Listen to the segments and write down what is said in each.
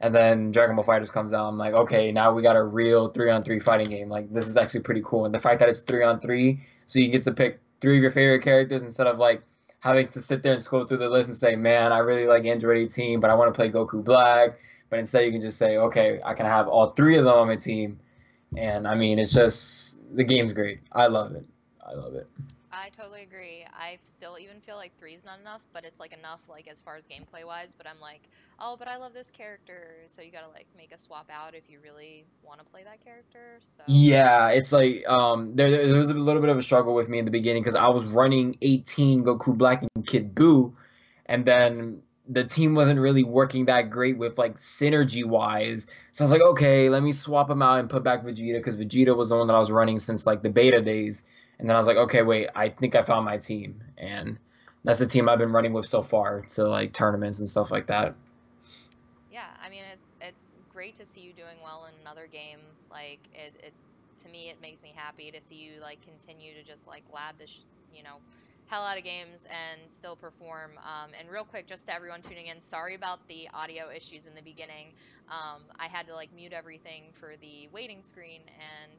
And then Dragon Ball FighterZ comes out. I'm like, okay, now we got a real 3-on-3 fighting game. Like, this is actually pretty cool. And the fact that it's 3-on-3, so you get to pick 3 of your favorite characters instead of like having to sit there and scroll through the list and say, man, I really like Android 18, but I want to play Goku Black. But instead, you can just say, okay, I can have all 3 of them on my team. And I mean, it's just the game's great. I love it. I love it. I totally agree. I still even feel like three is not enough, but it's like enough like as far as gameplay wise. But I'm like, oh, but I love this character, so you gotta like make a swap out if you really want to play that character. So Yeah, it's like there was a little bit of a struggle with me in the beginning because I was running 18 Goku Black and Kid Buu, and then the team wasn't really working that great with like synergy wise. So I was like, okay, let me swap him out and put back Vegeta because Vegeta was the one that I was running since like the beta days. And then I was like, okay, wait, I think I found my team, and that's the team I've been running with so far to like tournaments and stuff like that. yeah, I mean it's great to see you doing well in another game. Like it to me it makes me happy to see you like continue to just like lab this you know hell out of games and still perform. And real quick, just to everyone tuning in, sorry about the audio issues in the beginning. I had to like mute everything for the waiting screen and.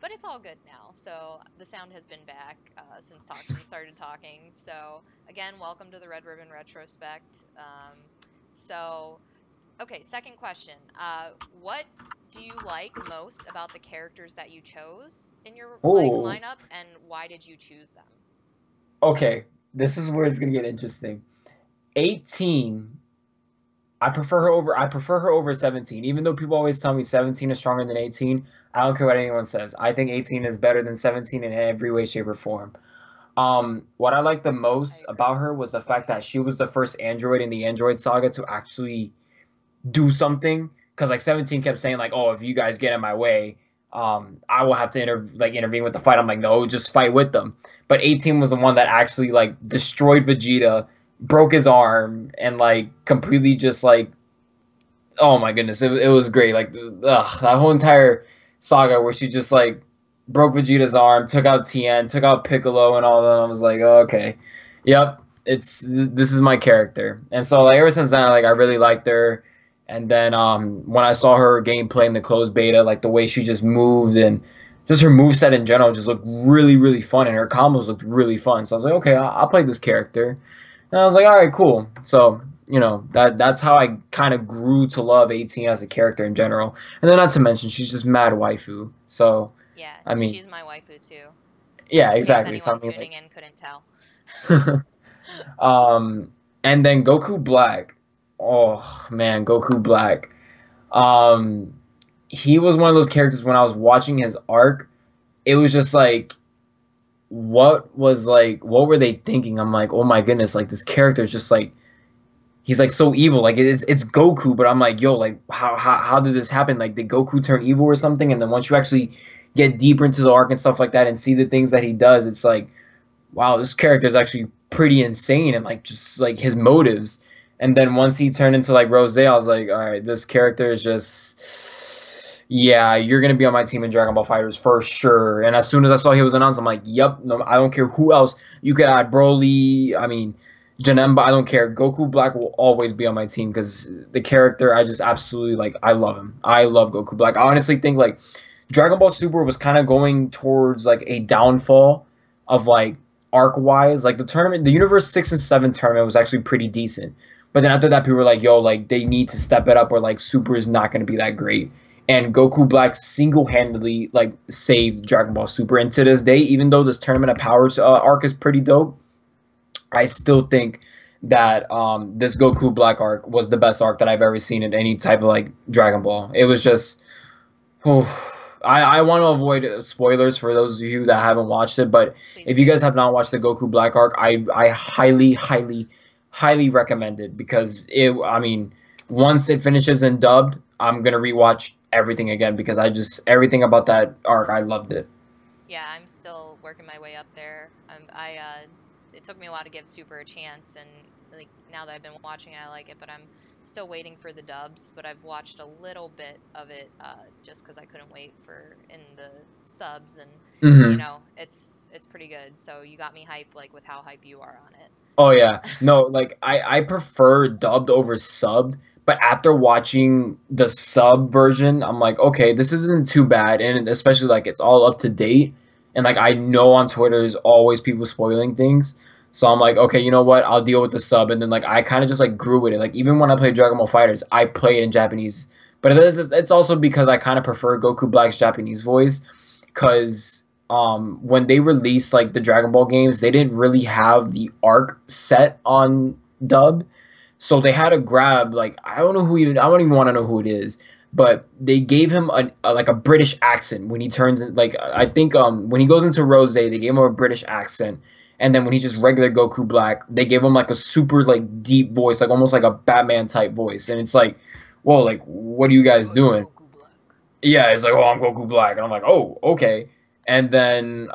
But it's all good now. So the sound has been back since Toxin started talking. So again, welcome to the Red Ribbon Retrospect. So Okay, second question. What do you like most about the characters that you chose in your like Oh, lineup, and why did you choose them? okay. This is where it's gonna get interesting. 18, I prefer her over 17. Even though people always tell me 17 is stronger than 18, I don't care what anyone says. I think 18 is better than 17 in every way, shape, or form. What I liked the I most agree. about her was the fact that she was the first android in the Android saga to actually do something. Because like 17 kept saying like, "Oh, if you guys get in my way, I will have to intervene with the fight." I'm like, "No, just fight with them." But 18 was the one that actually like destroyed Vegeta, broke his arm, and like completely just like, oh my goodness, it was great. Like, that whole entire saga where she just like broke Vegeta's arm, took out Tien, took out Piccolo, and all of them. I was like, oh, okay, yep, this is my character. And so like ever since then, like I really liked her. And then when I saw her gameplay in the closed beta, like the way she just moved and just her moveset in general just looked really, really fun, and her combos looked really fun. So I was like, okay, I'll play this character. And I was like, all right, cool. So that's how I kind of grew to love 18 as a character in general. And then not to mention she's just mad waifu. So Yeah, I mean, she's my waifu too, yeah, in case exactly. So I anyone mean, tuning in couldn't tell. like, and then Goku Black. Oh man, Goku Black. Um, he was one of those characters when I was watching his arc. It was just like, what were they thinking? I'm like, oh my goodness, like this character is just like he's like so evil. Like it's Goku, but I'm like, yo, like how did this happen? Like did Goku turn evil or something? And then once you actually get deeper into the arc and stuff like that and see the things that he does, it's like, wow, this character is actually pretty insane and like just like his motives. And then once he turned into like Rose, I was like, all right, this character is just, yeah, you're gonna be on my team in Dragon Ball FighterZ for sure. And as soon as I saw he was announced, I'm like, yep, no, I don't care who else. You could add Broly. I mean, Janemba, I don't care. Goku Black will always be on my team because the character, I just absolutely like. I love him. I love Goku Black. I honestly think like Dragon Ball Super was kind of going towards like a downfall of like arc wise. Like the tournament, the Universe 6 and 7 tournament was actually pretty decent. But then after that, people were like, "Yo, like they need to step it up, or like Super is not going to be that great." And Goku Black single handedly like saved Dragon Ball Super. And to this day, even though this Tournament of Powers arc is pretty dope, I still think that this Goku Black arc was the best arc that I've ever seen in any type of like Dragon Ball. It was just, whew. I want to avoid spoilers for those of you that haven't watched it, but Please if you do. guys have not watched the Goku Black arc, I highly, highly, highly recommend it because I mean, once it finishes and dubbed, I'm gonna rewatch everything again because everything about that arc, I loved it. Yeah, I'm still working my way up there. It took me a while to give Super a chance, and like now that I've been watching it, I like it, but I'm still waiting for the dubs. But I've watched a little bit of it, just because I couldn't wait for in the subs, and Hmm. it's pretty good. So you got me hype, like with how hype you are on it. Oh yeah. No, like I prefer dubbed over subbed, But after watching the sub version, I'm like, okay, this isn't too bad, and especially like it's all up to date, and like I know on Twitter there's always people spoiling things. So I'm like, okay, you know what? I'll deal with the sub, and then like I kind of just like grew with it. Like even when I play Dragon Ball FighterZ, I play it in Japanese, but it's also because I kind of prefer Goku Black's Japanese voice, because when they released like the Dragon Ball games, they didn't really have the arc set on dub. So they had to grab like I don't even want to know who it is, but they gave him like a British accent when he turns in, like I think when he goes into Rose, they gave him a British accent, and then when he's just regular Goku Black, they gave him like a super like deep voice, like almost like a Batman type voice, and it's like, whoa, like what are you guys doing? Yeah, it's like, oh, I'm Goku Black, and I'm like, oh, okay, and then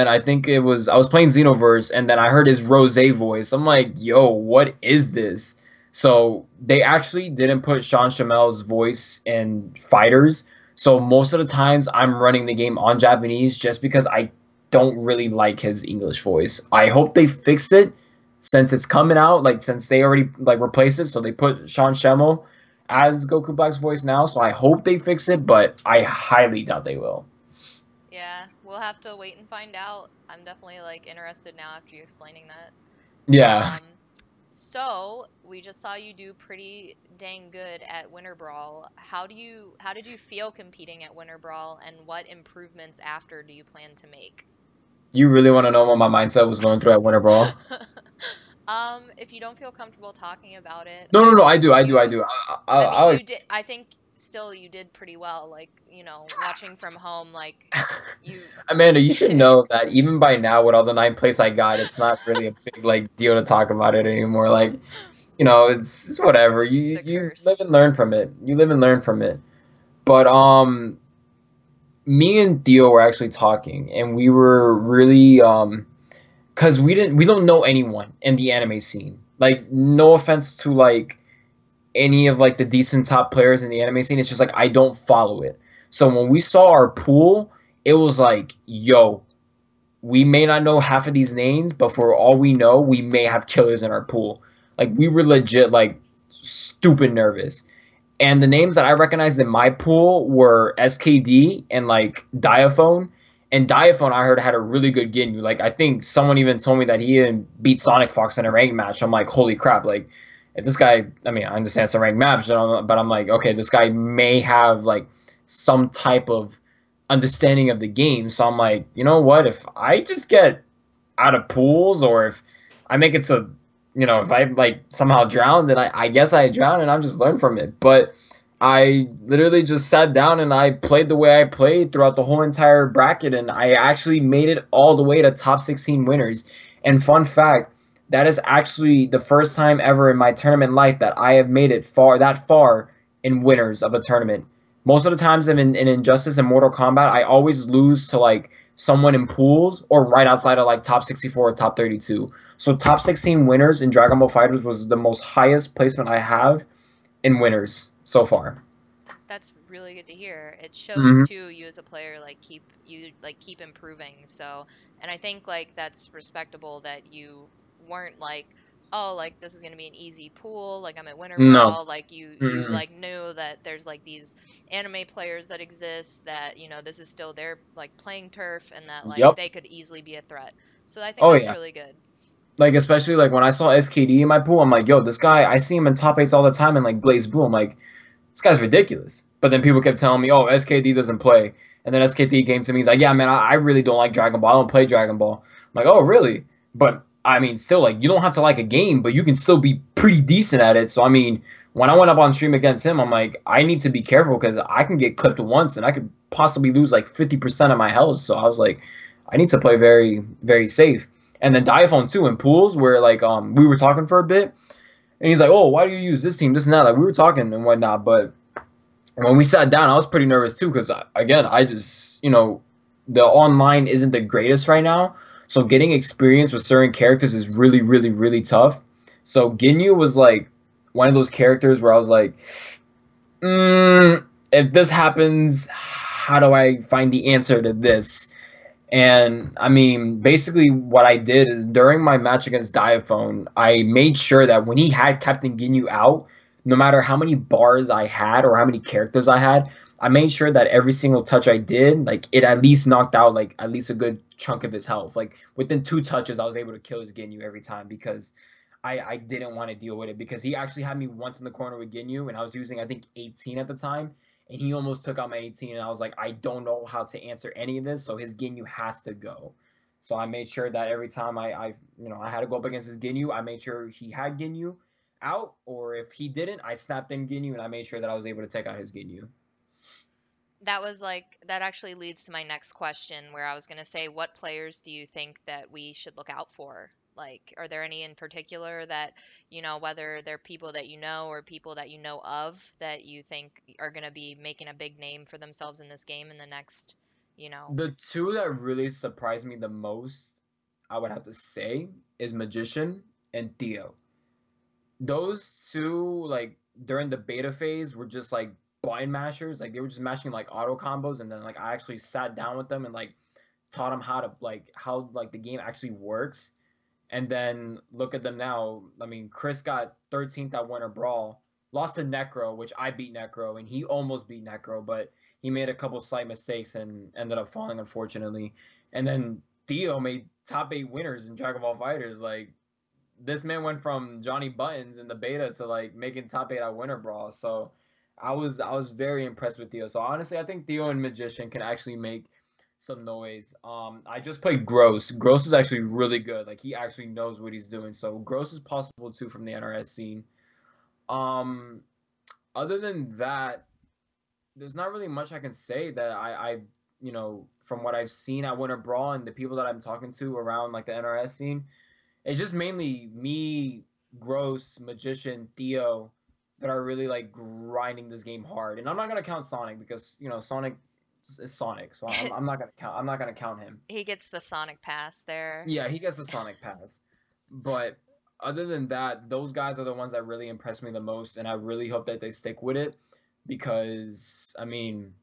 I think it was I was playing Xenoverse, and then I heard his Rose voice. I'm like, yo, what is this? So they actually didn't put Sean Shamel's voice in Fighters. So most of the times I'm running the game on Japanese just because I don't really like his English voice. I hope they fix it since it's coming out, like since they already like replaced it. So they put Sean Shemmel as Goku Black's voice now. So I hope they fix it, but I highly doubt they will. Yeah, we'll have to wait and find out. I'm definitely like interested now after you explaining that. Yeah. So we just saw you do pretty dang good at Winter Brawl. How did you feel competing at Winter Brawl, and what improvements after do you plan to make? You really want to know what my mindset was going through at Winter Brawl? If you don't feel comfortable talking about it, No. I do. I mean, you did. I think still you did pretty well. Like, watching from home, like you. Amanda, you should know that even by now, with all the 9th place I got, it's not really a big like deal to talk about it anymore. Like, it's whatever. You live Curse. and learn from it. You live and learn from it. But me and Theo were actually talking, and we were really because we don't know anyone in the anime scene. Like, no offense to like any of like the decent top players in the anime scene. It's just like I don't follow it. So when we saw our pool, it was like, yo, we may not know half of these names, but for all we know, we may have killers in our pool. Like we were legit like stupid nervous. And the names that I recognized in my pool were SKD and like Diaphone. And Diaphone, I heard, had a really good Ginyu. Like I think someone even told me that he even beat Sonic Fox in a ranked match. I'm like, holy crap! Like if this guy, I mean, I understand it's a ranked match, but I'm like, okay, this guy may have like some type of understanding of the game. So I'm like, you know what? If I just get out of pools, or if I make it to, if I like somehow drown, then I guess I drown and I'm just learn from it. But I literally just sat down and I played the way I played throughout the whole entire bracket, and I actually made it all the way to top 16 winners. And fun fact, that is actually the first time ever in my tournament life that I have made it that far in winners of a tournament. Most of the times in Injustice and Mortal Kombat, I always lose to like someone in pools or right outside of like top 64 or top 32. So top 16 winners in Dragon Ball FighterZ was the most highest placement I have in winners so far. That's really good to hear. It Mm-hmm. shows too you as a player keep improving. So, and I think like that's respectable that you weren't like, oh, like this is gonna be an easy pool, like I'm at Winter No. Brawl. Like you Mm-mm. like knew that there's like these anime players that exist, that this is still their like playing turf, and that like Yep. they could easily be a threat. So I think Oh that's yeah. really good. Like especially like when I saw SKD in my pool, I'm like, yo, this guy, I see him in top eights all the time in like Blaze Blue. I'm like, this guy's ridiculous. But then people kept telling me, oh, SKD doesn't play. And then SKD came to me, he's like, yeah, man, I really don't like Dragon Ball. I don't play Dragon Ball. I'm like, oh, really? But I mean, still, like, you don't have to like a game, but you can still be pretty decent at it. So I mean, when I went up on stream against him, I'm like, I need to be careful because I can get clipped once and I could possibly lose like 50% of my health. So I was like, I need to play very, very safe. And then Diaphone too in pools where like we were talking for a bit, and he's like, oh, why do you use this team, this and that? Like we were talking and whatnot, but when we sat down, I was pretty nervous too because again, I just the online isn't the greatest right now, so getting experience with certain characters is really, really, really tough. So Ginyu was like one of those characters where I was like, if this happens, how do I find the answer to this? And I mean, basically, what I did is during my match against Diaphone, I made sure that when he had Captain Ginyu out, no matter how many bars I had or how many characters I had, I made sure that every single touch I did, like it at least knocked out like at least a good chunk of his health. Like within 2 touches, I was able to kill his Ginyu every time because I didn't want to deal with it because he actually had me once in the corner with Ginyu and I was using I think 18 at the time and he almost took out my 18 and I was like I don't know how to answer any of this, so his Ginyu has to go. So I made sure that every time I had to go up against his Ginyu, I made sure he had Ginyu out, or if he didn't, I snapped in Ginyu and I made sure that I was able to take out his Ginyu. That was like that actually leads to my next question where I was going to say what players do you think that we should look out for? Like, are there any in particular that, whether they're people that you know or people that you know of that you think are going to be making a big name for themselves in this game in the next, you know? The two that really surprised me the most, I would have to say, is Magician and Theo. Those two, like during the beta phase, were just like blind mashers. Like they were just mashing like auto combos, and then like I actually sat down with them and like taught them how the game actually works. And then look at them now. I mean, Chris got 13th at Winter Brawl, lost to Necro, which I beat Necro, and he almost beat Necro, but he made a couple slight mistakes and ended up falling, unfortunately. And then Theo made top 8 winners in Dragon Ball FighterZ. Like, this man went from Johnny Buttons in the beta to like making top 8 at Winter Brawl. So I was very impressed with Theo. So honestly, I think Theo and Magician can actually make some noise. I just played Gross. Gross is actually really good. Like he actually knows what he's doing. So Gross is possible too from the NRS scene. Um, Other than that, there's not really much I can say that from what I've seen at Winter Brawl and the people that I'm talking to around like the NRS scene. It's just mainly me, Gross, Magician, Theo that are really like grinding this game hard. And I'm not gonna count Sonic because Sonic is Sonic, so I'm not gonna count. I'm not gonna count him. He gets the Sonic Pass there. Yeah, he gets the Sonic Pass, but other than that, those guys are the ones that really impress me the most, and I really hope that they stick with it because I mean,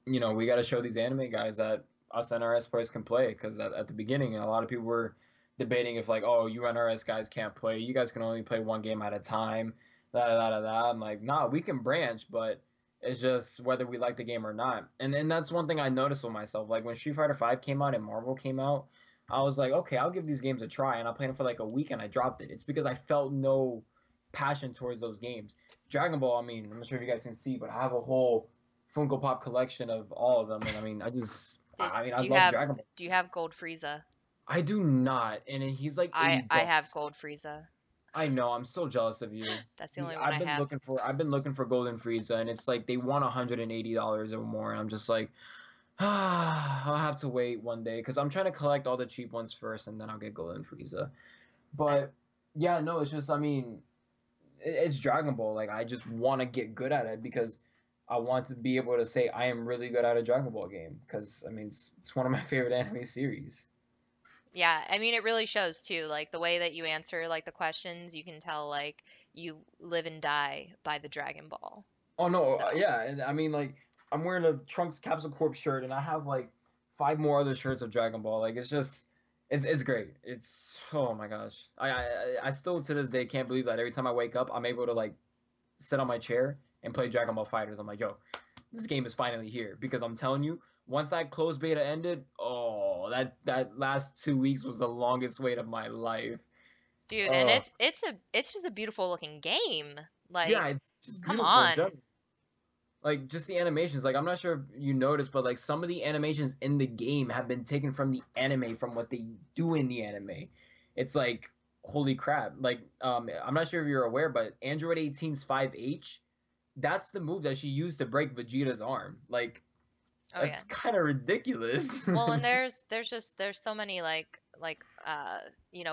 we got to show these anime guys that us NRS players can play. Because at the beginning, a lot of people were debating if like, oh, you NRS guys can't play. You guys can only play one game at a time. Da da da da. I'm like, nah, we can branch, but it's just whether we like the game or not. And that's one thing I noticed with myself. Like when Street Fighter V came out and Marvel came out, I was like, okay, I'll give these games a try. And I played them for like a week and I dropped it. It's because I felt no passion towards those games. Dragon Ball, I mean, I'm not sure if you guys can see, but I have a whole Funko Pop collection of all of them, and I mean, Did I mean, I do you love have Dragon Ball. do you have Gold Frieza? I do not, and he's like I 80 I have bucks. Gold Frieza. I know, I'm so jealous of you. That's the only one I have. I've been looking for Golden Frieza, and it's like they want $180 or more, and I'm just like, I'll have to wait one day because I'm trying to collect all the cheap ones first, and then I'll get Golden Frieza. I, But yeah, no, it's just, I mean, it's Dragon Ball. Like I just want to get good at it because I want to be able to say I am really good at a Dragon Ball game because I mean it's one of my favorite anime series. Yeah, I mean it really shows too, like the way that you answer like the questions, you can tell like you live and die by the Dragon Ball. Oh no, So, yeah, and I mean like I'm wearing a Trunks Capsule Corp shirt and I have like 5 more other shirts of Dragon Ball. Like it's just it's great. It's oh my gosh. I still to this day can't believe that every time I wake up I'm able to like sit on my chair and play Dragon Ball FighterZ. I'm like, yo, this game is finally here because I'm telling you, once that closed beta ended, oh, that last 2 weeks was the longest wait of my life. dude, and Oh, it's just a beautiful looking game. Like, yeah, it's just come beautiful in on. general. Like just the animations. Like I'm not sure if you noticed, but like some of the animations in the game have been taken from the anime, from what they do in the anime. It's like holy crap. Like I'm not sure if you're aware, but Android 18's 5H, that's the move that she used to break Vegeta's arm. Like Oh yeah. that's kind of ridiculous. Well, and there's so many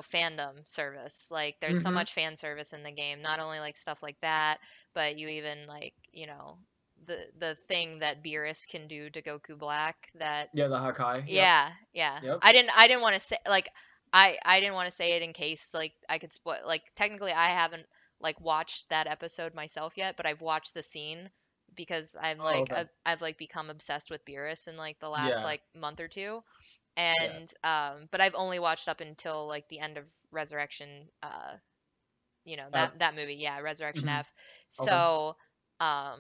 fandom service. Like there's so Hmm. much fan service in the game. Not only like stuff like that, but you even the thing that Beerus can do to Goku Black that Yeah, the Hakai. Yep. yeah, yeah. Yep. I didn't want to say like I didn't want to say it in case like I could spoil like technically I haven't like watched that episode myself yet, but I've watched the scene because Oh, okay. I've like become obsessed with Beerus in like the last Yeah. like month or two. Yeah. And but I've only watched up until like the end of Resurrection you know, F. that movie, yeah, Resurrection Hmm. F. Okay. So, um,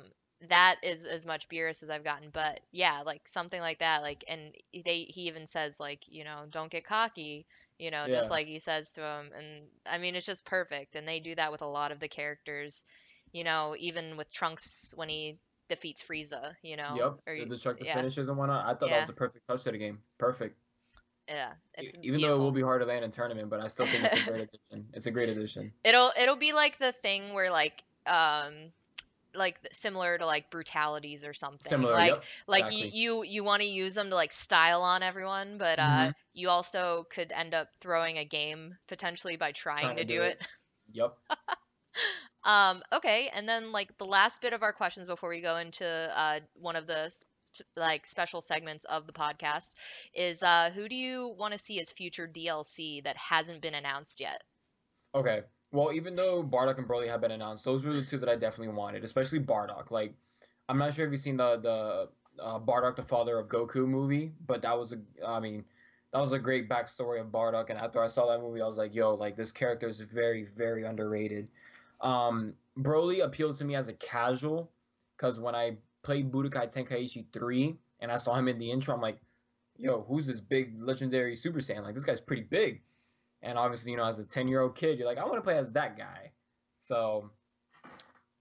that is as much Beerus as I've gotten, but yeah, like something like that, like, and he even says like, you know, don't get cocky, you know, just Yeah. like he says to him, and I mean, it's just perfect, and they do that with a lot of the characters, you know, even with Trunks when he defeats Frieza, you know, Yep. or The truck, the yeah, finishes and whatnot. I thought that yeah, was a perfect touch to the game. Perfect. yeah, it's Even though it will beautiful. be hard to land in tournament, but I still think it's a great addition. It's a great addition. It'll be like the thing where like similar to like brutalities or something, Similar. Yep. like Exactly. you want to use them to like style on everyone, but Hmm. you also could end up throwing a game potentially by Trying trying to to do do it. it. Yep. Okay, and then like the last bit of our questions before we go into one of the like special segments of the podcast is who do you want to see as future DLC that hasn't been announced yet? Okay. Well, even though Bardock and Broly have been announced, those were the two that I definitely wanted, especially Bardock. Like, I'm not sure if you've seen the Bardock, the father of Goku movie, but I mean, that was a great backstory of Bardock. And after I saw that movie, I was like, yo, like this character is very, very underrated. Broly appealed to me as a casual, because when I played Budokai Tenkaichi 3 and I saw him in the intro, I'm like, yo, who's this big legendary Super Saiyan? Like, this guy's pretty big. And obviously, as a 10-year-old kid, you're like, I want to play as that guy. So,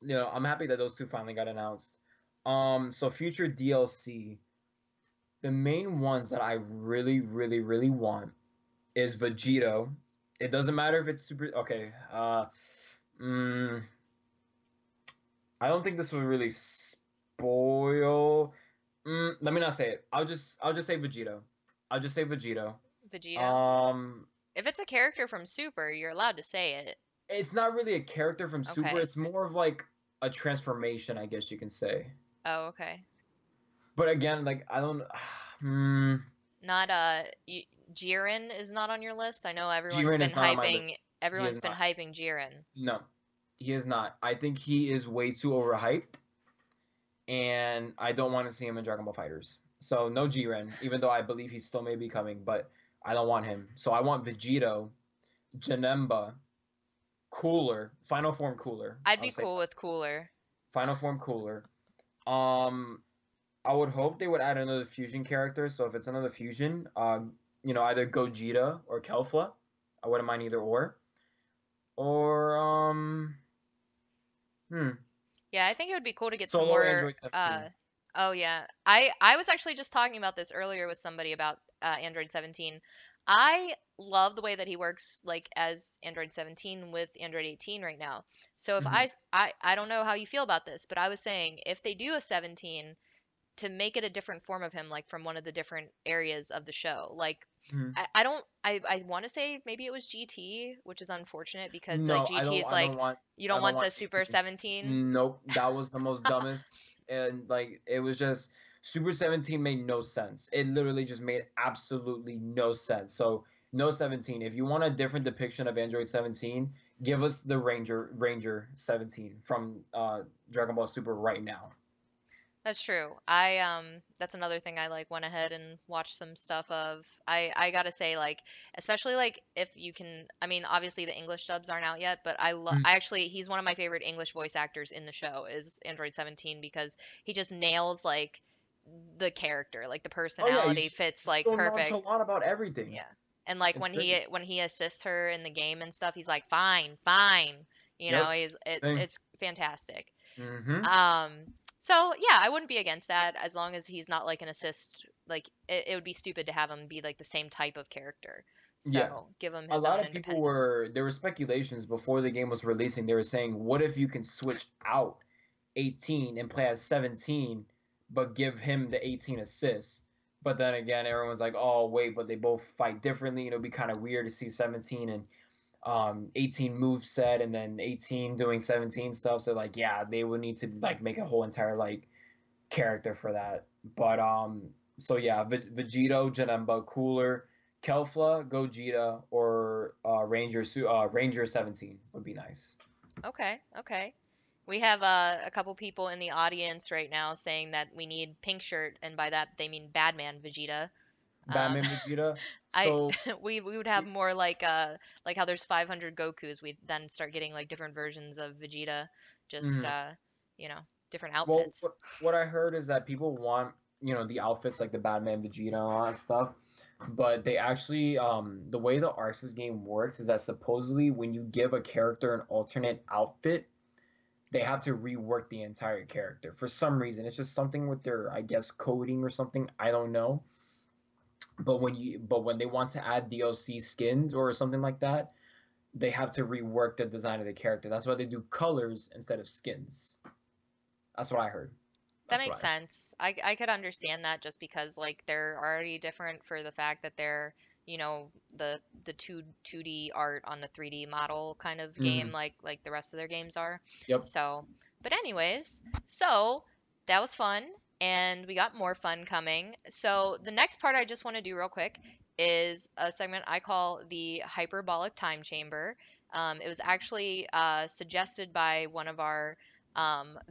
I'm happy that those two finally got announced. So future DLC, the main ones that I really, really, really want is Vegito. It doesn't matter if it's super. Okay. Mm, I don't think this will really spoil. Let me not say it. I'll just say Vegito. I'll just say Vegito. Vegito? Um, If it's a character from Super, you're allowed to say it. it's not really a character from Super. Okay. It's more of like a transformation, I guess you can say. Oh, okay. But again, like I don't. Hmm, Not Jiren is not on your list. I know Jiren is not on my list. He everyone's is been not. hyping Jiren. No, he is not. I think he is way too overhyped, and I don't want to see him in Dragon Ball FighterZ. So no Jiren, even though I believe he still may be coming, but I don't want him. So I want Vegito, Janemba, Cooler, Final Form Cooler. I'd I'll be say cool that. with Cooler. Final Form Cooler. Um, I would hope they would add another fusion character. So if it's another fusion, either Gogeta or Kelfla. I wouldn't mind either or. Or hmm, Yeah, I think it would be cool to get some Solo more Android 17. oh yeah. I was actually just talking about this earlier with somebody about Android 17. I love the way that he works like as Android 17 with Android 18 right now. So if Hmm. I don't know how you feel about this, but I was saying if they do a 17 to make it a different form of him, like from one of the different areas of the show. Like, Hmm. I don't, I want to say maybe it was GT, which is unfortunate because like No, I GT don't. is I don't like, want. you I don't don't want the want Super 18. 17. Nope, that was the most dumbest, and like it was just Super 17 made no sense. It literally just made absolutely no sense. So no 17. If you want a different depiction of Android 17, give us the Ranger 17 from Dragon Ball Super right now. That's true. That's another thing I like went ahead and watched some stuff of. I gotta say like especially like if you can I mean obviously the English dubs aren't out yet, but Mm. I actually he's one of my favorite English voice actors in the show is Android 17 because he just nails like the character, like the Oh yeah, he's personality just fits like so perfect. nonchalant about everything. Yeah. And like It's great. when he assists her in the game and stuff, he's like fine, fine. You know, Yep. Thing. it's fantastic. Mm-hmm. Um, so yeah, I wouldn't be against that as long as he's not like an assist. Like it would be stupid to have him be like the same type of character. Yeah. So give him A his lot own of people independent. there were speculations before the game was releasing. They were saying, what if you can switch out 18 and play as 17, but give him the 18 assists? But then again, everyone's like, oh, wait, but they both fight differently. It'll be kind of weird to see 17 and 18 move set and then 18 doing 17 stuff. So like, yeah, they would need to like make a whole entire like character for that. But so yeah, Vegito, Janemba, Cooler, Kelfla, Gogeta, or Ranger 17 would be nice. Okay, okay. We have a couple people in the audience right now saying that we need pink shirt, and by that they mean Badman Vegeta. Um, Batman Vegeta. I So, we would have more like how there's 500 Gokus. We'd then start getting like different versions of Vegeta, just mhm. you know, different Well, outfits. what I heard is that people want, the outfits like the Batman, Vegeta, and all that stuff, but they actually, the way the Arceus game works is that supposedly when you give a character an alternate outfit, they have to rework the entire character for some reason. It's just something with their, I guess, coding or something. I don't know. But when they want to add DLC skins or something like that, they have to rework the design of the character. That's why they do colors instead of skins. That's what I heard. That That's what makes I heard. sense. I could understand that just because like they're already different for the fact that they're, the 2D art on the 3D model kind of game Hmm. like the rest of their games are. Yep. So, but anyways, so that was fun and we got more fun coming. So, the next part I just want to do real quick is a segment I call the hyperbolic time chamber. It was actually suggested by one of our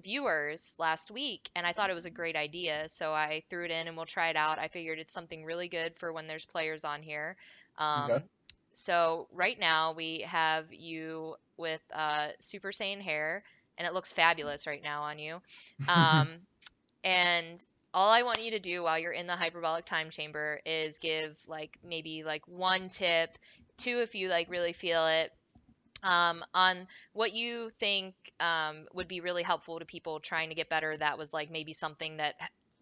viewers last week, and I thought it was a great idea, so I threw it in and we'll try it out. I figured it's something really good for when there's players on here. Okay. So right now we have you with Super Saiyan hair, and it looks fabulous right now on you. Um, and all I want you to do while you're in the hyperbolic time chamber is give like maybe like one tip, two if you like really feel it, on what you think would be really helpful to people trying to get better. That was like maybe something that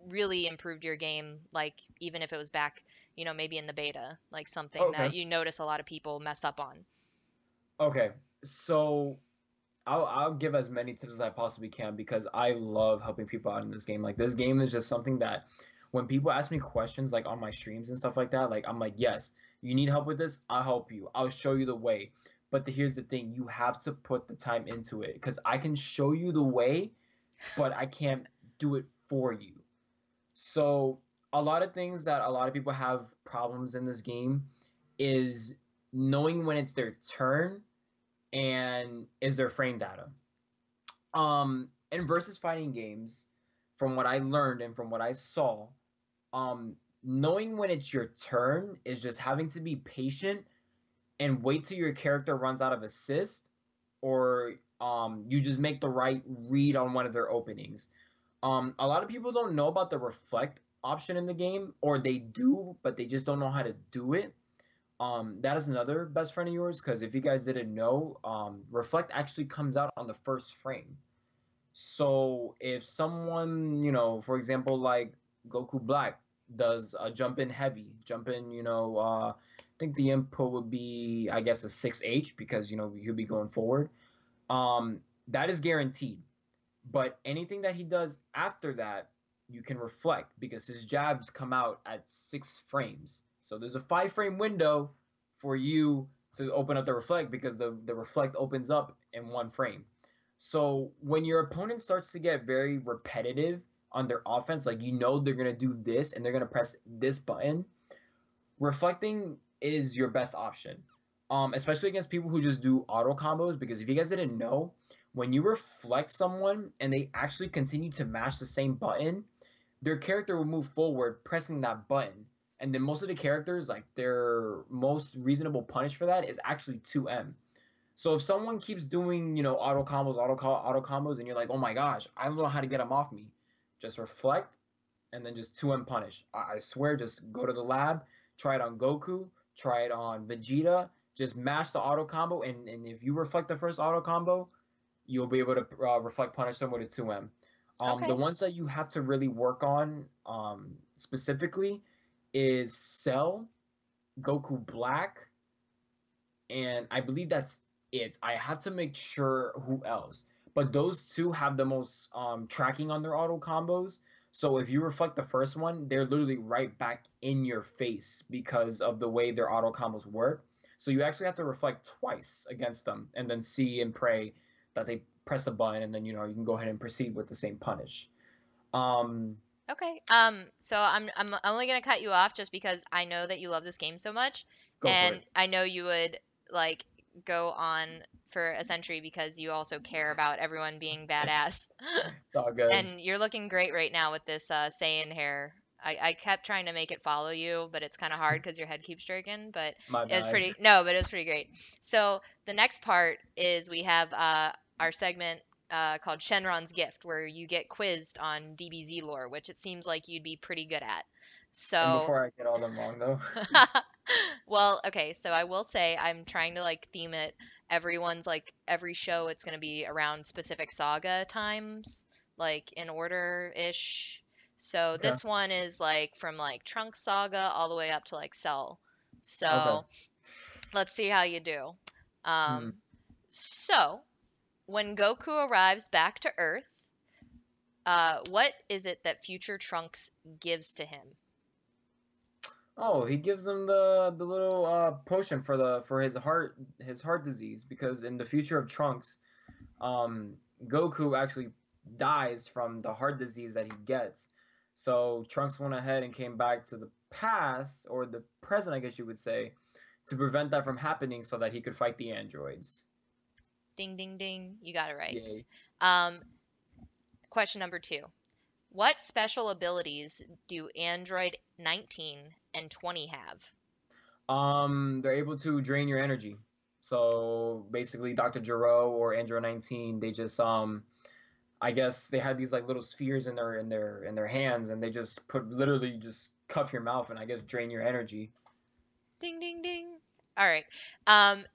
really improved your game, like even if it was back, maybe in the beta, like something Okay. that you notice a lot of people mess up on. Okay. So I'll give as many tips as I possibly can because I love helping people out in this game. Like this game is just something that when people ask me questions like on my streams and stuff like that, like I'm like, yes, you need help with this, I'll help you. I'll show you the way. But here's the thing, you have to put the time into it because I can show you the way, but I can't do it for you. So a lot of things that a lot of people have problems in this game is knowing when it's their turn and is their frame data. In versus fighting games, from what I learned and from what I saw, knowing when it's your turn is just having to be patient and wait till your character runs out of assist, or you just make the right read on one of their openings. A lot of people don't know about the reflect option in the game, or they do, but they just don't know how to do it. That is another best friend of yours because if you guys didn't know, reflect actually comes out on the first frame. So if someone, for example, like Goku Black does a jump in heavy, jump in, I think the input would be, I guess, a 6H because, he'll be going forward. That is guaranteed. But anything that he does after that, you can reflect because his jabs come out at 6 frames. So there's a 5 frame window for you to open up the reflect because the reflect opens up in 1 frame. So when your opponent starts to get very repetitive on their offense, like they're gonna do this and they're gonna press this button, reflecting is your best option. Especially against people who just do auto combos, because if you guys didn't know, when you reflect someone and they actually continue to mash the same button, their character will move forward pressing that button. And then most of the characters, like their most reasonable punish for that is actually 2M. So if someone keeps doing, auto combos, and you're like, oh my gosh, I don't know how to get them off me, just reflect and then just 2M punish. I swear, just go to the lab, try it on Goku, try it on Vegeta, just mash the auto combo, and if you reflect the first auto combo, you'll be able to reflect punish them with a 2M. The Okay. ones that you have to really work on specifically is Cell, Goku Black, and I believe that's it. I have to make sure who else. But those two have the most tracking on their auto combos. So if you reflect the first one, they're literally right back in your face because of the way their auto combos work. So you actually have to reflect twice against them and then see and pray that they press a button and then you can go ahead and proceed with the same punish. Um, Okay. So I'm only gonna cut you off just because I know that you love this game so much, Go for and it. I know you would like go on for a century because you also care about everyone being badass. It's all good. And you're looking great right now with this Saiyan hair. I kept trying to make it follow you, but it's kind of hard because your head keeps jerking. But My it was bad. pretty. No, but it was pretty great. So the next part is we have our segment called Shenron's Gift, where you get quizzed on DBZ lore, which it seems like you'd be pretty good at. And So, before I get all them wrong though. well, okay, so I will say I'm trying to like theme it. Everyone's like every show it's going to be around specific saga times, like in order ish. So Okay. this one is like from like Trunks saga all the way up to like Cell. Okay. So let's see how you do. Hmm. So when Goku arrives back to Earth, what is it that future Trunks gives to him? Oh, he gives him the little potion for the for his heart disease because in the future of Trunks, um, Goku actually dies from the heart disease that he gets. So Trunks went ahead and came back to the past or the present, I guess you would say, to prevent that from happening so that he could fight the androids. Ding, ding, ding. You got it right. Yay. Um, question number 2. What special abilities do Android 19 and 20 have? They're able to drain your energy. So basically, Dr. Gero or Android 19, they just I guess they had these like little spheres in their hands, and they just put literally just cuff your mouth and I guess drain your energy. Ding, ding, ding. All right. Um,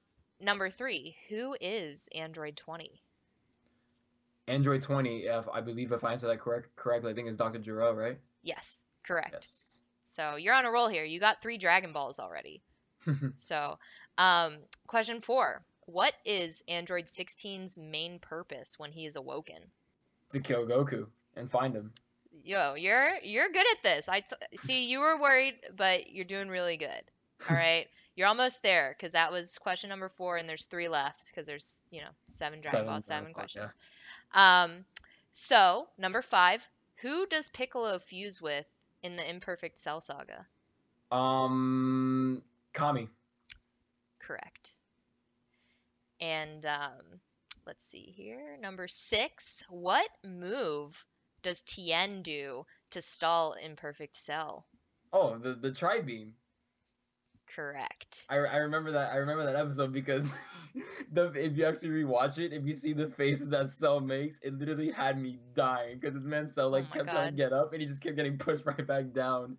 number 3. Who is Android 20? Android 20, if I believe if I answer that correctly, I think it's Dr. Gero, right? Yes, correct. Yes. So you're on a roll here. You got 3 Dragon Balls already. So, question 4. What is Android 16's main purpose when he is awoken? To kill Goku and find him. Yo, you're good at this. See, you were worried, but you're doing really good. All right, you're almost there because that was question number 4, and there's 3 left because there's 7 Dragon Ball, Seven Dragon 7 Balls, yeah. questions. Um, so number 5, who does Piccolo fuse with in the Imperfect Cell Saga? Um, Kami. Correct. And let's see here. Number 6, what move does Tien do to stall Imperfect Cell? Oh, the Tri Beam. Correct. I remember that. I remember that episode because the if you actually rewatch it, if you see the faces that Cell makes, it literally had me dying because this man Cell Oh like my kept trying to god. get up and he just kept getting pushed right back down.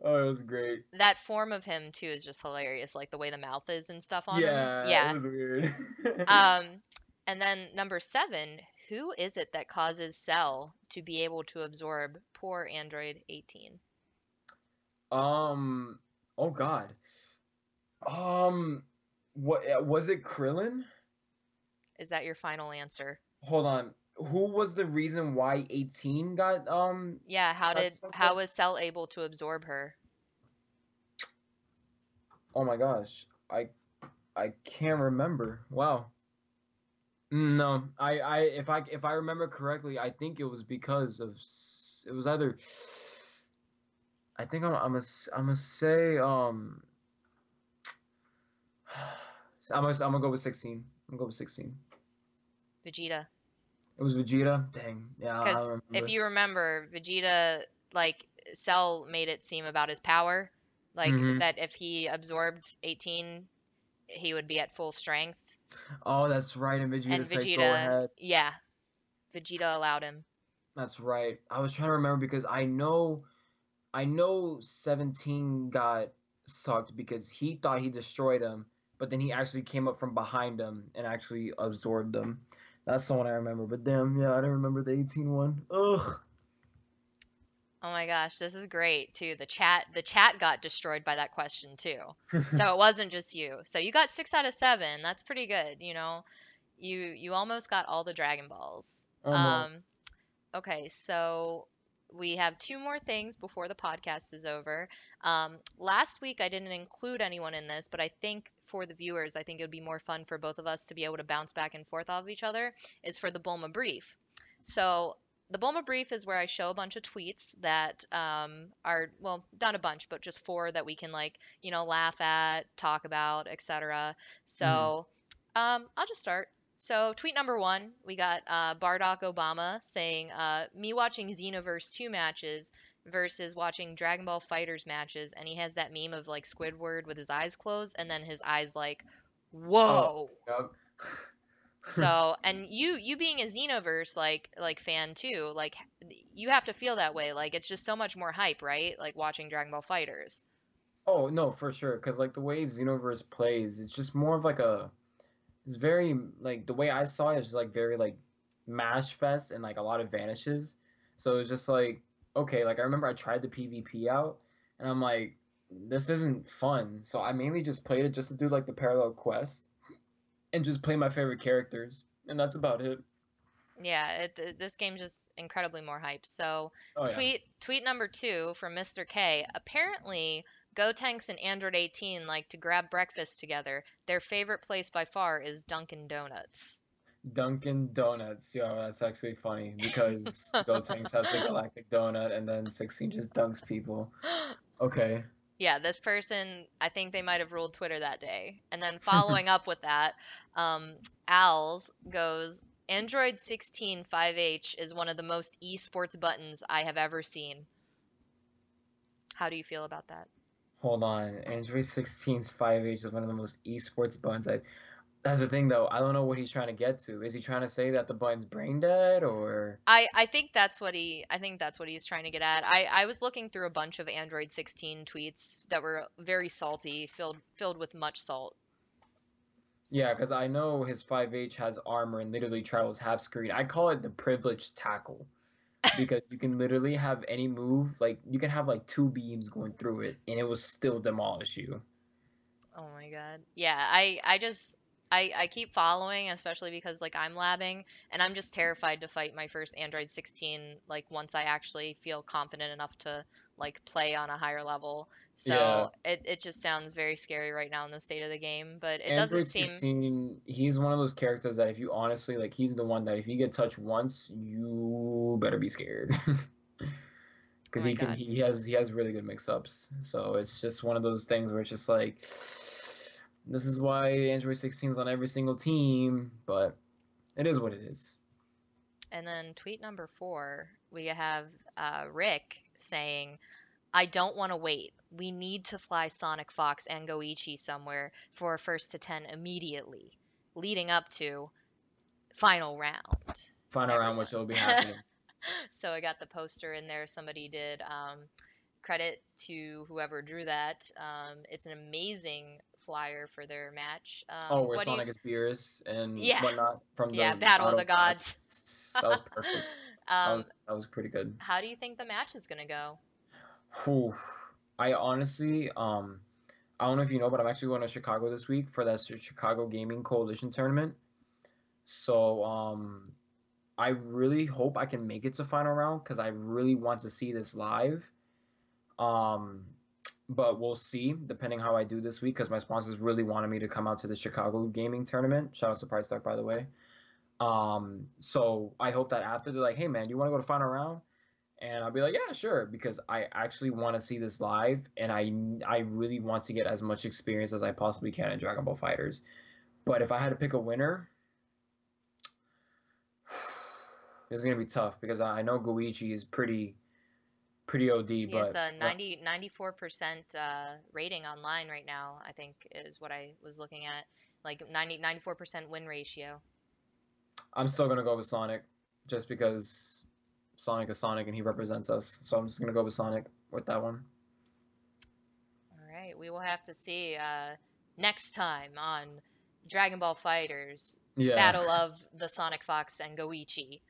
Oh, it was great. That form of him too is just hilarious, like the way the mouth is and stuff on him. Yeah, it Yeah. was weird. Um and then number 7, who is it that causes Cell to be able to absorb poor Android 18? um. Oh God. Um. What was it? Krillin? Is that your final answer? Hold on. Who was the reason why 18 Yeah, got sucked how up? was Cell able to absorb her? Oh my gosh. I can't remember. Wow. No, if I remember correctly, I think it was because of it was either I think I'm gonna say I'm gonna go with 16. I'm gonna go with 16. Vegeta. It was Vegeta. Dang, yeah, I Because don't if remember. you remember, Vegeta, like, Cell made it seem about his power. Like, Hmm. that if he absorbed 18, he would be at full strength. Oh, that's right. And Vegeta And said, "Go Vegeta, ahead." yeah, Vegeta allowed him. That's right. I was trying to remember because I know 17 got sucked because he thought he destroyed him, but then he actually came up from behind him and actually absorbed them. That's the one I remember. But damn, yeah, I didn't remember the 18 one. Ugh. Oh my gosh, this is great too. The chat got destroyed by that question too. So it wasn't just you. So you got 6 out of 7. That's pretty good, you know. You almost got all the Dragon Balls. Almost. Okay, so we have 2 more things before the podcast is over. Last week I didn't include anyone in this, but I think for the viewers, I think it would be more fun for both of us to be able to bounce back and forth off of each other, is for the Bulma Brief. So the Bulma Brief is where I show a bunch of tweets that are, well, not a bunch, but just 4 that we can, like, laugh at, talk about, etc. Hmm. So I'll just start. So, tweet number one, we got Bardock Obama saying, me watching Xenoverse 2 matches versus watching Dragon Ball FighterZ matches. And he has that meme of like Squidward with his eyes closed and then his eyes like, Oh, whoa. yep. So, and you being a Xenoverse like fan too, like you have to feel that way. Like it's just so much more hype, right? Like watching Dragon Ball FighterZ. Oh no, for sure. Because like the way Xenoverse plays, it's just more of like a. It's very like the way I saw it is just like very like mash fest and like a lot of vanishes. So it's just like okay, like I remember I tried the PvP out and I'm like, this isn't fun. So I mainly just played it just to do like the parallel quest and just play my favorite characters, and that's about it. Yeah, this game's just incredibly more hype. So, Oh yeah, tweet number two from Mr. K. Apparently, Gotenks and Android 18 like to grab breakfast together. Their favorite place by far is Dunkin' Donuts. Dunkin' Donuts. Yo, that's actually funny because Gotenks has the Galactic Donut, and then 16 just dunks people. Okay. Yeah, this person, I think they might have ruled Twitter that day. And then following up with that, um, Al's goes, Android 16 5H is one of the most esports buttons I have ever seen. How do you feel about that? Hold on. Android 16's 5H is one of the most esports buttons. That's the thing, though. I don't know what he's trying to get to. Is he trying to say that the button's brain dead, or? I think that's what he's trying to get at. I was looking through a bunch of Android 16 tweets that were very salty, filled with much salt. Yeah, So because I know his 5H has armor and literally travels half screen. I call it the privileged tackle because you can literally have any move, like you can have like two beams going through it, and it will still demolish you. oh my God. Yeah, I just I keep following, especially because like I'm labbing and I'm just terrified to fight my first Android 16 like once I actually feel confident enough to like play on a higher level. Yeah, So it just sounds very scary right now in the state of the game, but it doesn't Android seem 16, he's one of those characters that if you honestly like, he's the one that if you get touched once, you better be scared. oh Because my God. he has really good mix-ups. So it's just one of those things where it's just like this is why Android 16 is on every single team, but it is what it is. And then tweet number four, we have Rick saying, I don't want to wait. We need to fly Sonic Fox and Goichi somewhere for a first to 10 immediately, leading up to final round, Final round, everyone. which will be happening. So I got the poster in there. Somebody did credit to whoever drew that. It's an amazing flyer for their match. Oh, where What do you? Sonic is Beerus and Yeah, whatnot from yeah, the Battle of Battle the of Gods. Gods. That was perfect. That um, was pretty good. how do you think the match is gonna go? Whew. I honestly, I don't know if you know, but I'm actually going to Chicago this week for that Chicago Gaming Coalition tournament. So, I really hope I can make it to final round because I really want to see this live. Um, but we'll see, depending how I do this week, because my sponsors really wanted me to come out to the Chicago Gaming Tournament. Shout out to Price Stock, by the way. So I hope that after they're like, "Hey man, do you want to go to final round?" And I'll be like, "Yeah, sure," because I actually want to see this live, and I really want to get as much experience as I possibly can in Dragon Ball FighterZ. But if I had to pick a winner, this is gonna be tough because I know Goichi is pretty OD, He has but a 94% rating online right now, I think is what I was looking at. Like 94% win ratio. I'm still gonna go with Sonic, just because Sonic is Sonic and he represents us. So I'm just gonna go with Sonic with that one. All right, we will have to see next time on Dragon Ball FighterZ Yeah. Battle of the Sonic Fox and Goichi. Yep.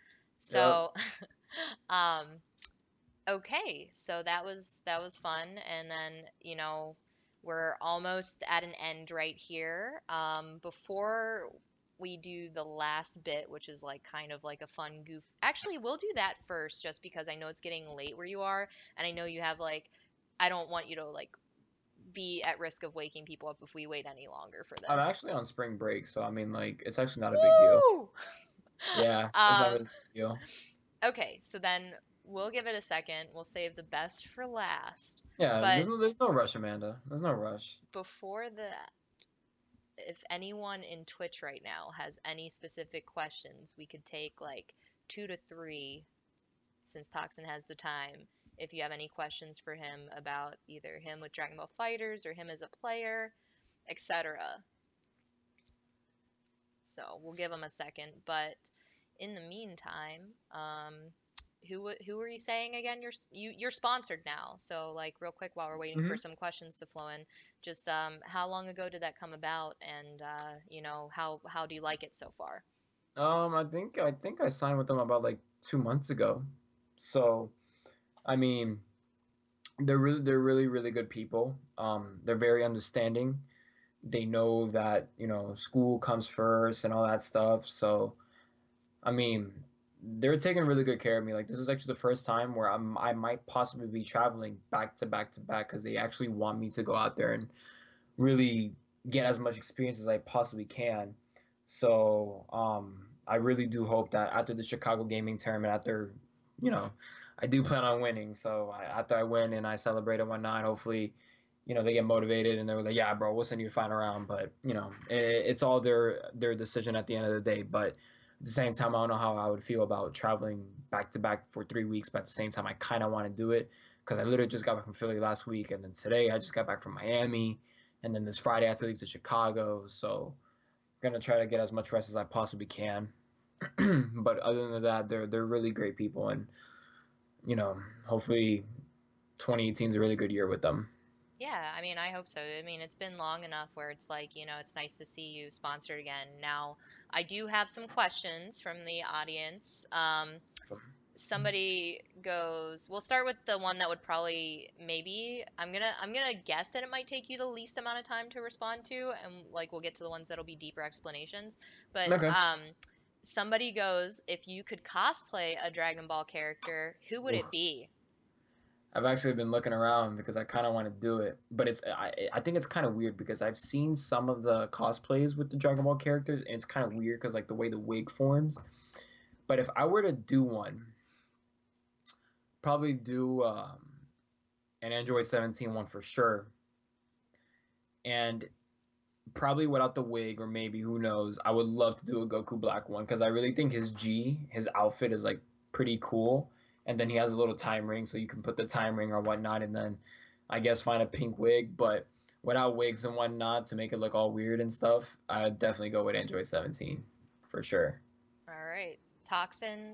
So, um, okay, so that was fun, and then we're almost at an end right here. Before we do the last bit, which is like kind of like a fun goof. Actually, we'll do that first, just because I know it's getting late where you are, and I know you have like. I don't want you to like be at risk of waking people up if we wait any longer for I'm this. actually on spring break, so I mean, like, it's actually not a big deal. Woo! Yeah, it's not um, really a big deal. okay, so then we'll give it a second. We'll save the best for last. Yeah, But there's no rush, Amanda. There's no rush. before that, if anyone in Twitch right now has any specific questions, we could take like 2 to 3 since Toxin has the time. If you have any questions for him about either him with Dragon Ball FighterZ or him as a player, etc. So we'll give him a second. But in the meantime, who are you saying again? You're sponsored now. So like real quick while we're waiting for Hmm. some questions to flow in, just how long ago did that come about, and how do you like it so far? I think I signed with them about like 2 months ago. So I mean, they're really really good people. They're very understanding. They know that school comes first and all that stuff. So I mean, they're taking really good care of me. Like this is actually the first time where I might possibly be traveling back to back to back because they actually want me to go out there and really get as much experience as I possibly can. So I really do hope that after the Chicago gaming tournament, you know, I do plan on winning. So after I win and I celebrate and whatnot, hopefully, they get motivated and they're like, yeah, bro, we'll send you to final round. But it's all their decision at the end of the day. But at the same time, I don't know how I would feel about traveling back to back for 3 weeks. But at the same time, I kind of want to do it because I literally just got back from Philly last week, and then today I just got back from Miami, and then this Friday I have to leave to Chicago. So I'm gonna try to get as much rest as I possibly can. But other than that, they're really great people, and hopefully 2018 is a really good year with them. Yeah, I mean, I hope so. I mean, it's been long enough where it's like, it's nice to see you sponsored again. Now, I do have some questions from the audience. So, Somebody goes, we'll start with the one that would probably maybe I'm gonna guess that it might take you the least amount of time to respond to, and like we'll get to the ones that'll be deeper explanations. But okay. somebody goes, if you could cosplay a Dragon Ball character, who would Ooh. it be? I've actually been looking around because I kind of want to do it, but I think it's kind of weird because I've seen some of the cosplays with the Dragon Ball characters, and it's kind of weird because like the way the wig forms. But if I were to do one, probably do an Android 17 one for sure, and probably without the wig, or maybe who knows. I would love to do a Goku Black one because I really think his outfit is like pretty cool, and then he has a little time ring, so you can put the time ring or whatnot, and then I guess find a pink wig, but without wigs and whatnot to make it look all weird and stuff. I'd definitely go with Android 17 for sure. All right, Toxin,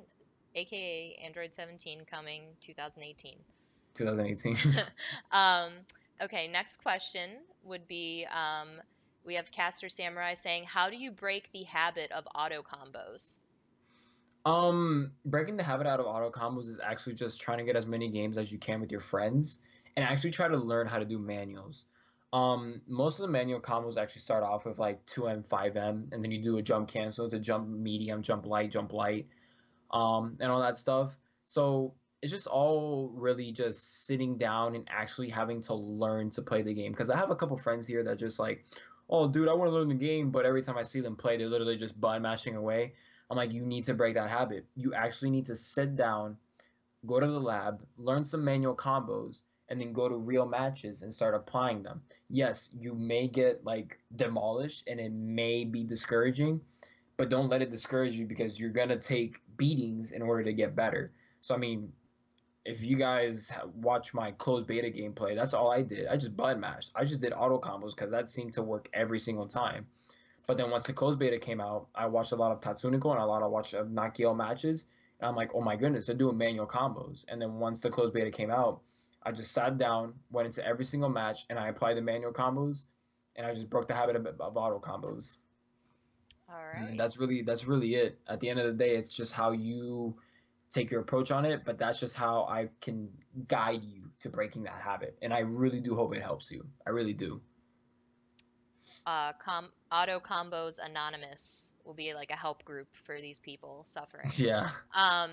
aka Android 17, coming 2018. 2018. Um, okay, next question would be we have Caster Samurai saying, how do you break the habit of auto combos? Breaking the habit out of auto combos is actually just trying to get as many games as you can with your friends and actually try to learn how to do manuals. Most of the manual combos actually start off with like 2M, 5M, and then you do a jump cancel to jump medium, jump light, and all that stuff. So it's just all really just sitting down and actually having to learn to play the game. Because I have a couple friends here that just like, oh, dude, I want to learn the game, but every time I see them play, they're literally just button mashing away. I'm like, you need to break that habit. You actually need to sit down, go to the lab, learn some manual combos, and then go to real matches and start applying them. Yes, you may get like demolished and it may be discouraging, but don't let it discourage you because you're gonna take beatings in order to get better. So I mean, if you guys watch my closed beta gameplay, that's all I did. I just button mashed. I just did auto combos because that seemed to work every single time. But then once the closed beta came out, I watched a lot of Tatsunoko and a lot of watched Nakio matches, and I'm like, oh my goodness, they're doing manual combos. And then once the closed beta came out, I just sat down, went into every single match, and I applied the manual combos, and I just broke the habit of auto combos. All And right. that's really it. At the end of the day, it's just how you take your approach on it, but that's just how I can guide you to breaking that habit. And I really do hope it helps you. I really do. Auto Combos Anonymous will be like a help group for these people suffering. Yeah. Um,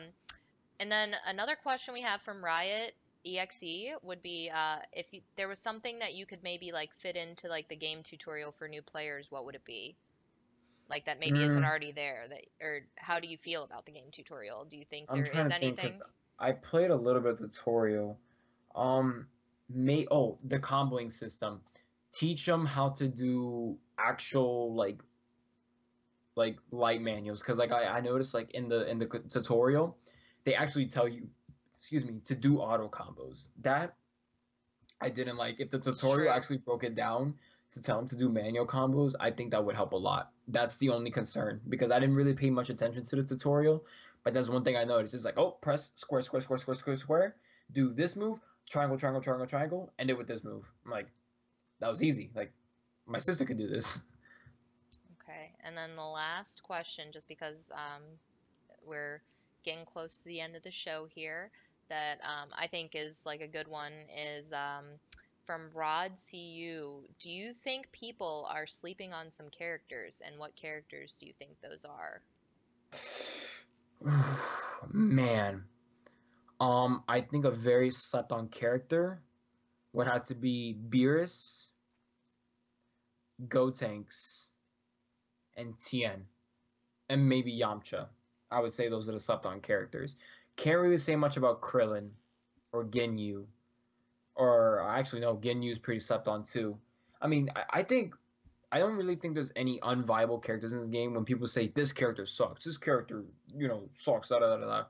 and then another question we have from Riot EXE would be if there was something that you could maybe like fit into like the game tutorial for new players, what would it be? Like that maybe isn't Mm, already there, that or how do you feel about the game tutorial? Do you think I'm there trying is to think because anything? I played a little bit of tutorial. Um, the comboing system. teach them how to do actual like light manuals, because like I noticed like in the tutorial they actually tell you, excuse me, to do auto combos. That I didn't like. If the It's tutorial true. actually broke it down to tell them to do manual combos, I think that would help a lot. That's the only concern, because I didn't really pay much attention to the tutorial, but that's one thing I noticed. It's like, oh, press square, square, square, square, square, square, do this move, triangle, triangle, triangle, triangle, end it with this move. I'm like, that was easy. Like, my sister could do this. Okay. And then the last question, just because we're getting close to the end of the show here, that I think is like a good one is from Rod CU. Do you think people are sleeping on some characters, and what characters do you think those are? Man, I think a very slept on character would have to be Beerus, Gotenks, and Tien, and maybe Yamcha. I would say those are the slept on characters. Can't really say much about Krillin or Ginyu, or actually no, Ginyu's pretty slept on too. I mean, I think I don't really think there's any unviable characters in this game. When people say this character sucks, this character sucks, da da da da.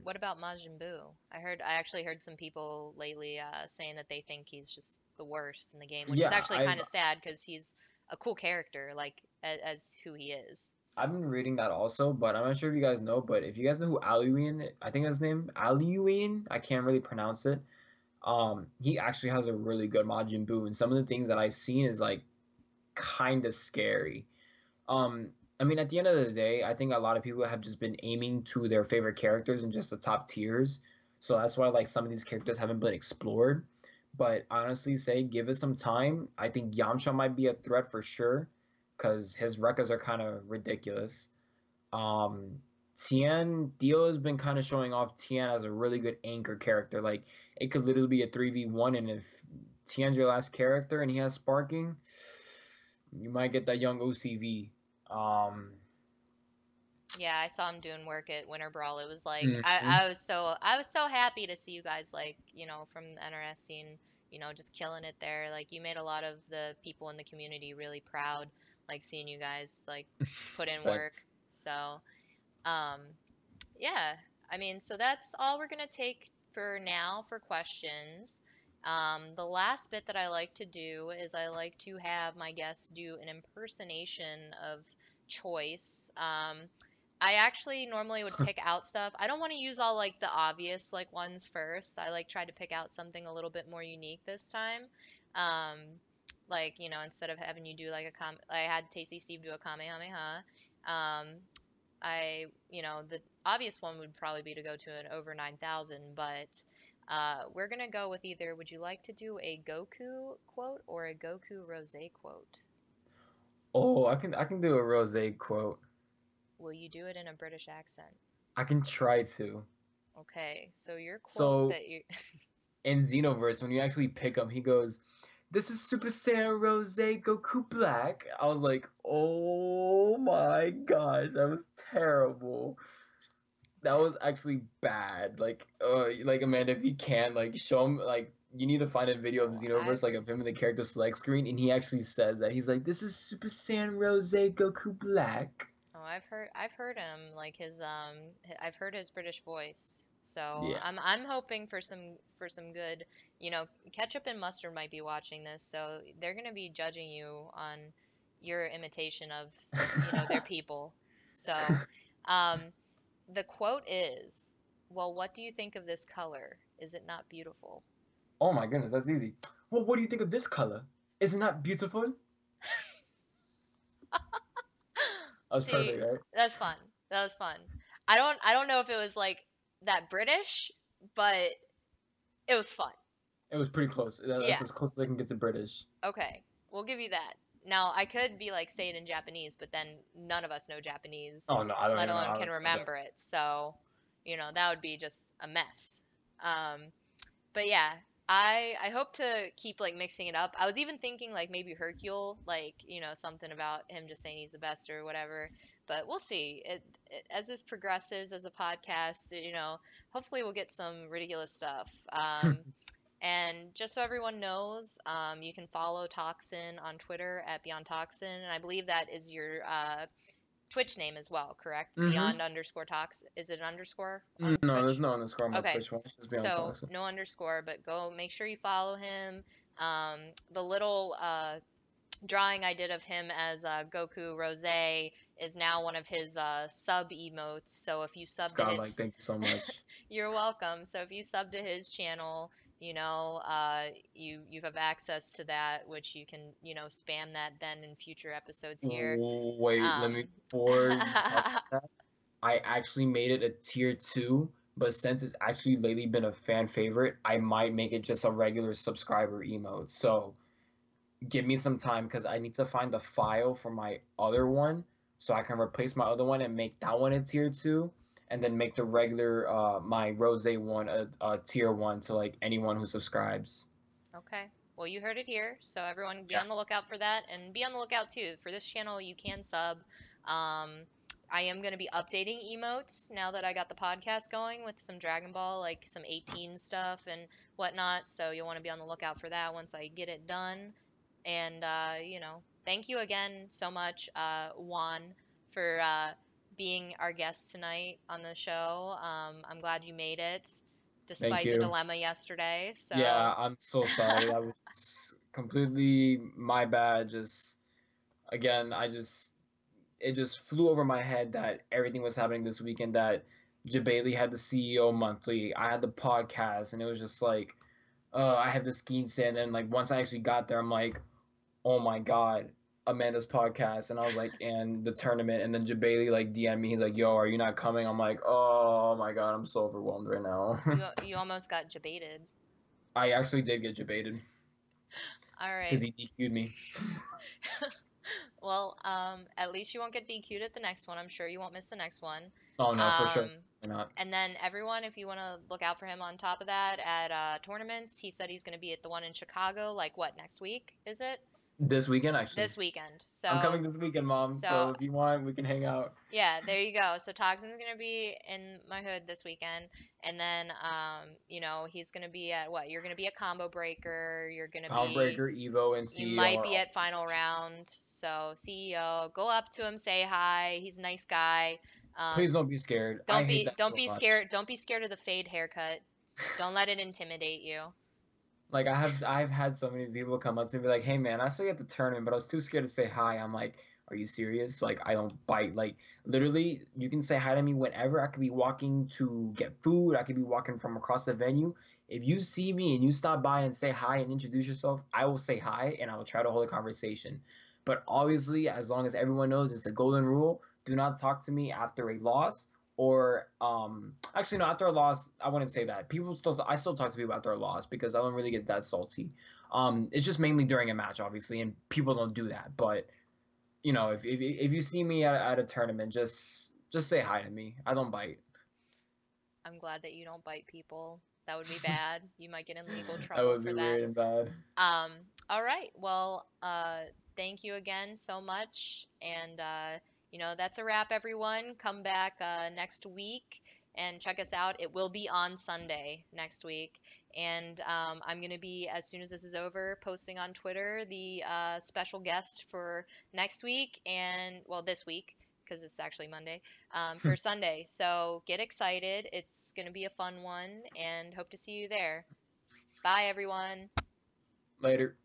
What about Majin Buu? I actually heard some people lately saying that they think he's just the worst in the game, which is Yeah, actually kind of sad because he's a cool character, like as who he is. I've So been reading that also, but I'm not sure if you guys know. But if you guys know who Aluin, I think his name Aluin, I can't really pronounce it. He actually has a really good Majin Buu, and some of the things that I've seen is like kind of scary. I mean, at the end of the day, I think a lot of people have just been aiming to their favorite characters in just the top tiers. So that's why like some of these characters haven't been explored. But honestly, say give it some time. I think Yamcha might be a threat for sure, because his records are kind of ridiculous. Um, Tien Dio has been kind of showing off Tien as a really good anchor character. Like it could literally be a 3v1, and if Tien's your last character and he has sparking, you might get that young OCV. Um, yeah, I saw him doing work at Winter Brawl. It was like mhm. I was so happy to see you guys like from the NRS scene, just killing it there. Like you made a lot of the people in the community really proud, like seeing you guys like put in work. Thanks. So. Um, Yeah, I mean, so that's all we're gonna take for now for questions. The last bit that I like to do is I like to have my guests do an impersonation of choice. I actually normally would pick out stuff. I don't want to use all like the obvious like ones first. I like try to pick out something a little bit more unique this time. Um, like, instead of having you do like I had Tasty Steve do a Kamehameha. Um, the obvious one would probably be to go to an over 9,000, but we're going to go with either would you like to do a Goku quote or a Goku Rose quote? Oh, I can do a rose quote. Will you do it in a British accent? I can try to. Okay, so your quote So that you. in Xenoverse, when you actually pick him, he goes, "This is Super Saiyan Rose Goku Black." I was like, "Oh my gosh, that was terrible. That Okay. was actually bad." Like Amanda, if you can, like, show him, like, you need to find a video of Oh, Xenoverse, like, of him in the character select screen, and he actually says that. He's like, "This is Super Saiyan Rose Goku Black." I've heard him like I've heard his British voice. So Yeah. I'm hoping for some good, ketchup and mustard might be watching this, so they're gonna be judging you on your imitation of, their people. So, um, the quote is, "Well, what do you think of this color? Is it not beautiful?" Oh my goodness, that's easy. Well, what do you think of this color? Isn't that beautiful? That was See, perfect, right? that's fun. That was fun. I don't know if it was like that British, but it was fun. It was pretty close. That's Yeah. as close as I can get to British. Okay, we'll give you that. Now, I could be like say it in Japanese, but then none of us know Japanese, Oh no, I don't let even know. alone I can don't know that. remember it. So, that would be just a mess. Um, but yeah, I hope to keep like mixing it up. I was even thinking like maybe Hercule, like, something about him just saying he's the best or whatever. But we'll see. As this progresses as a podcast, hopefully we'll get some ridiculous stuff. And just so everyone knows, you can follow Toxin on Twitter at Beyond Toxin, and I believe that is your Twitch name as well, correct? Mm-hmm. Beyond underscore Tox. Is it an underscore on No, there's Twitch? no underscore on my Okay, Twitch one. It's just Beyond so Toxin. no underscore, but go make sure you follow him. The little drawing I did of him as Goku Rose is now one of his sub emotes. So if you sub to Scott, like, his, thank you so much. you're welcome. So if you sub to his channel, you have access to that, which you can spam that then in future episodes here. Wait, let me, Um, before you talk about that, I actually made it a tier 2, but since it's actually lately been a fan favorite, I might make it just a regular subscriber emote. So give me some time because I need to find the file for my other one so I can replace my other one and make that one a tier 2, and then make the regular my Rose one a tier 1 to like anyone who subscribes. Okay. Well, you heard it here, so everyone be Yeah. on the lookout for that, and be on the lookout too for this channel. You can sub. I am going to be updating emotes now that I got the podcast going with some Dragon Ball, like some 18 stuff and whatnot. So you'll want to be on the lookout for that once I get it done. And thank you again so much, Juan, for being our guest tonight on the show. I'm glad you made it, Thank despite the you. dilemma yesterday. So. Yeah, I'm so sorry. That was completely my bad. Just again, it just flew over my head that everything was happening this weekend. That Jabali had the CEO monthly, I had the podcast, and it was just like, I have the skiing stand, and like once I actually got there, I'm like, oh my god, Amanda's podcast, and I was like, and the tournament, and then Jabali like DM me, he's like, yo, are you not coming? I'm like, oh my god, I'm so overwhelmed right now. You almost got debated. I actually did get debated All because right. he DQ'd me. Well, at least you won't get DQ'd at the next one. I'm sure you won't miss the next one. Oh no, for sure. Um, We're not. and then everyone, if you want to look out for him on top of that at tournaments, he said he's going to be at the one in Chicago, like what, next week, is it? This weekend, actually. This weekend. I'm So, coming this weekend, Mom. so So if you want, we can hang out. yeah, there you go. So Toxin's gonna be in my hood this weekend, and then he's gonna be at what? You're gonna be at Combo Breaker. Pound Breaker, Evo, and You CEO might are be all at final round. So CEO, go up to him, say hi. He's a nice guy. Please Um, don't be scared. I don't hate be that don't so be much. scared. Don't be scared of the fade haircut. Don't let it intimidate you. Like I've had so many people come up to me and be like, "Hey man, I saw you at the tournament, but I was too scared to say hi." I'm like, "Are you serious? Like I don't bite. Like literally, you can say hi to me whenever. I could be walking to get food. I could be walking from across the venue. If you see me and you stop by and say hi and introduce yourself, I will say hi and I will try to hold a conversation. But obviously, as long as everyone knows it's the golden rule, do not talk to me after a loss or actually no, after a loss I wouldn't say that. I still talk to people after a loss because I don't really get that salty. It's just mainly during a match obviously, and people don't do that. But if you see me at a tournament, just say hi to me. I don't bite. I'm glad that you don't bite people. That would be bad. You might get in legal That trouble would for be that. weird and bad. All right. Well, thank you again so much. And, that's a wrap, everyone. Come back next week and check us out. It will be on Sunday next week. And I'm going to be, as soon as this is over, posting on Twitter the special guest for next week and, well, this week. Because it's actually Monday, for Sunday. So get excited. It's going to be a fun one and hope to see you there. Bye, everyone. Later.